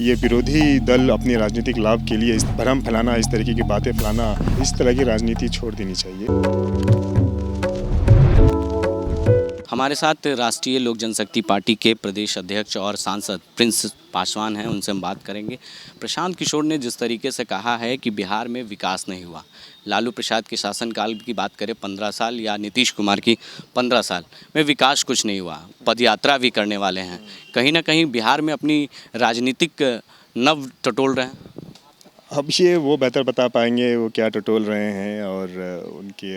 ये विरोधी दल अपने राजनीतिक लाभ के लिए इस भ्रम फैलाना, इस तरीके की बातें फैलाना, इस तरह की राजनीति छोड़ देनी चाहिए। हमारे साथ राष्ट्रीय लोक जनशक्ति पार्टी के प्रदेश अध्यक्ष और सांसद प्रिंस पासवान हैं, उनसे हम बात करेंगे। प्रशांत किशोर ने जिस तरीके से कहा है कि बिहार में विकास नहीं हुआ, लालू प्रसाद के शासनकाल की बात करें 15 साल या नीतीश कुमार की 15 साल में विकास कुछ नहीं हुआ, पदयात्रा भी करने वाले हैं, कहीं ना कहीं बिहार में अपनी राजनीतिक नव टटोल रहे हैं। अब ये वो बेहतर बता पाएंगे वो क्या टटोल रहे हैं और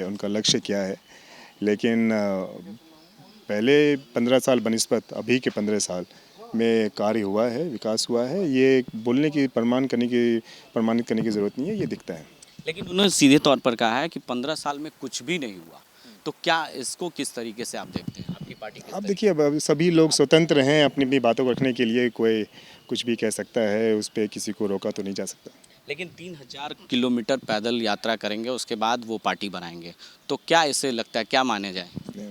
उनका लक्ष्य क्या है। लेकिन पहले 15 साल बनिस्बत अभी के 15 साल में कार्य हुआ है, विकास हुआ है। ये बोलने की प्रमाणित करने की ज़रूरत नहीं है, ये दिखता है। लेकिन उन्होंने सीधे तौर पर कहा है कि 15 साल में कुछ भी नहीं हुआ, तो क्या इसको किस तरीके से आप देखते हैं, आपकी पार्टी किस अब देखिए, अब सभी लोग स्वतंत्र हैं अपनी अपनी बातों को रखने के लिए, कोई कुछ भी कह सकता है, उस पर किसी को रोका तो नहीं जा सकता। लेकिन 3000 किलोमीटर पैदल यात्रा करेंगे, उसके बाद वो पार्टी बनाएंगे, तो क्या इससे लगता है, क्या माने जाए?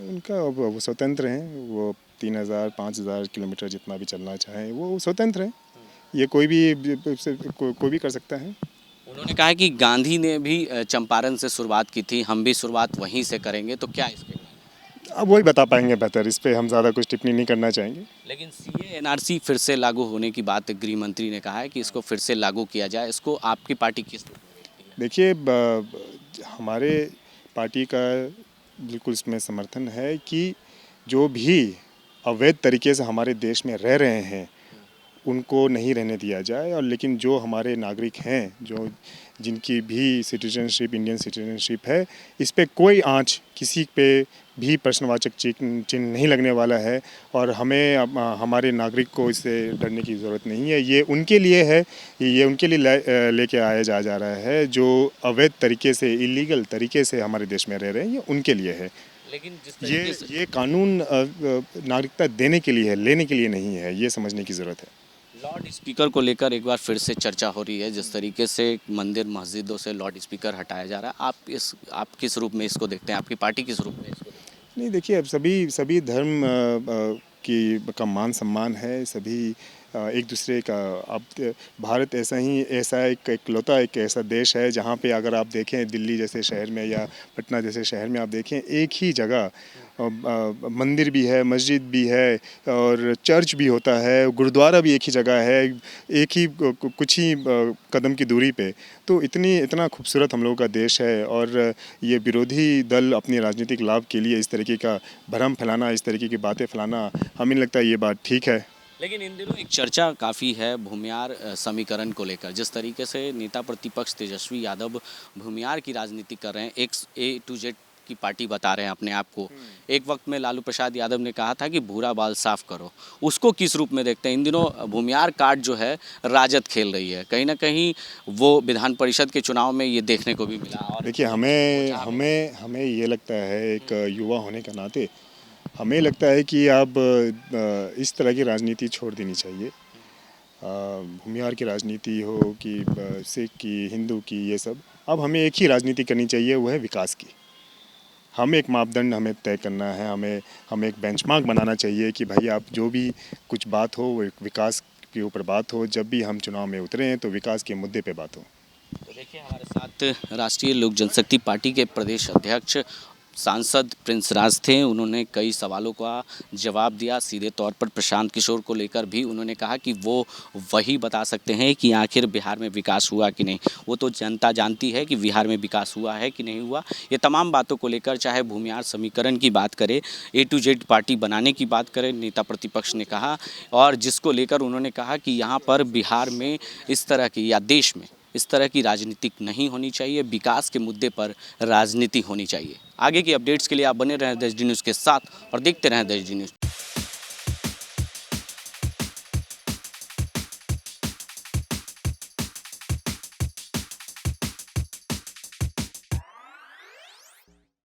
उनका वो स्वतंत्र हैं, वो 3000 5000 किलोमीटर जितना भी चलना चाहें वो स्वतंत्र हैं। ये कोई भी कर सकता है। उन्होंने कहा है कि गांधी ने भी चंपारण से शुरुआत की थी, हम भी शुरुआत वहीं से करेंगे, तो क्या इसके? अब वही बता पाएंगे बेहतर, इस पे हम ज़्यादा कुछ टिप्पणी नहीं करना चाहेंगे। लेकिन सीए एनआरसी फिर से लागू होने की बात गृह मंत्री ने कहा है कि इसको फिर से लागू किया जाए, इसको आपकी पार्टी किस रूप में देखती है? देखिए, हमारे पार्टी का बिल्कुल इसमें समर्थन है कि जो भी अवैध तरीके से हमारे देश में रह रहे हैं उनको नहीं रहने दिया जाए, और लेकिन जो हमारे नागरिक हैं, जो जिनकी भी सिटीजनशिप इंडियन सिटीजनशिप है, इस पे कोई आंच किसी पे भी प्रश्नवाचक चिन्ह नहीं लगने वाला है। और हमें हमारे नागरिक को इससे डरने की ज़रूरत नहीं है। ये उनके लिए है, ये उनके लिए लेके आया जा रहा है जो अवैध तरीके से, इलीगल तरीके से हमारे देश में रह रहे हैं, ये उनके लिए है। लेकिन जिस ये कानून नागरिकता देने के लिए है, लेने के लिए नहीं है, ये समझने की ज़रूरत है। लॉर्ड स्पीकर को लेकर एक बार फिर से चर्चा हो रही है, जिस तरीके से मंदिर मस्जिदों से लॉर्ड स्पीकर हटाया जा रहा है, आप किस रूप में इसको देखते हैं, आपकी पार्टी किस रूप में इसको देखते हैं? नहीं, देखिए, अब सभी धर्म का मान सम्मान है, सभी एक दूसरे का। अब भारत ऐसा इकलौता एक ऐसा देश है जहाँ पे अगर आप देखें दिल्ली जैसे शहर में या पटना जैसे शहर में, आप देखें एक ही जगह मंदिर भी है, मस्जिद भी है और चर्च भी होता है, गुरुद्वारा भी एक ही जगह है, एक ही कुछ ही कदम की दूरी पे। तो इतना खूबसूरत हम लोगों का देश है, और ये विरोधी दल अपने राजनीतिक लाभ के लिए इस तरीके का भ्रम फैलाना, इस तरीके की बातें फैलाना, हमें लगता है ये बात ठीक है। लेकिन इन दिनों एक चर्चा काफ़ी है भूमियार समीकरण को लेकर, जिस तरीके से नेता प्रतिपक्ष तेजस्वी यादव भूमियार की राजनीति कर रहे हैं, एक ए टू जेड की पार्टी बता रहे हैं अपने आप को। एक वक्त में लालू प्रसाद यादव ने कहा था कि भूरा बाल साफ करो, उसको किस रूप में देखते हैं? इन दिनों भूमियार कार्ड जो है राजद खेल रही है, कहीं ना कहीं वो विधान परिषद के चुनाव में ये देखने को भी मिला। और देखिए, हमें ये लगता है, एक युवा होने का नाते हमें लगता है कि अब इस तरह की राजनीति छोड़ देनी चाहिए। भूमिहार की राजनीति हो कि सिख की, हिंदू की, ये सब, अब हमें एक ही राजनीति करनी चाहिए, वो है विकास की। हम एक मापदंड हमें तय करना है, हमें एक बेंचमार्क बनाना चाहिए कि भाई आप जो भी कुछ बात हो वो विकास के ऊपर बात हो। जब भी हम चुनाव में उतरे हैं तो विकास के मुद्दे पे बात हो। तो देखिए, हमारे साथ राष्ट्रीय लोक जनशक्ति पार्टी के प्रदेश अध्यक्ष सांसद प्रिंस राज थे। उन्होंने कई सवालों का जवाब दिया। सीधे तौर पर प्रशांत किशोर को लेकर भी उन्होंने कहा कि वो वही बता सकते हैं कि आखिर बिहार में विकास हुआ कि नहीं। वो तो जनता जानती है कि बिहार में विकास हुआ है कि नहीं हुआ। ये तमाम बातों को लेकर, चाहे भूमिहार समीकरण की बात करें, ए टू जेड पार्टी बनाने की बात करें, नेता प्रतिपक्ष ने कहा, और जिसको लेकर उन्होंने कहा कि यहाँ पर बिहार में इस तरह की, या देश में इस तरह की राजनीतिक नहीं होनी चाहिए, विकास के मुद्दे पर राजनीति होनी चाहिए। आगे की अपडेट्स के लिए आप बने रहें देश डी न्यूज़ के साथ और देखते रहें देश डी न्यूज़।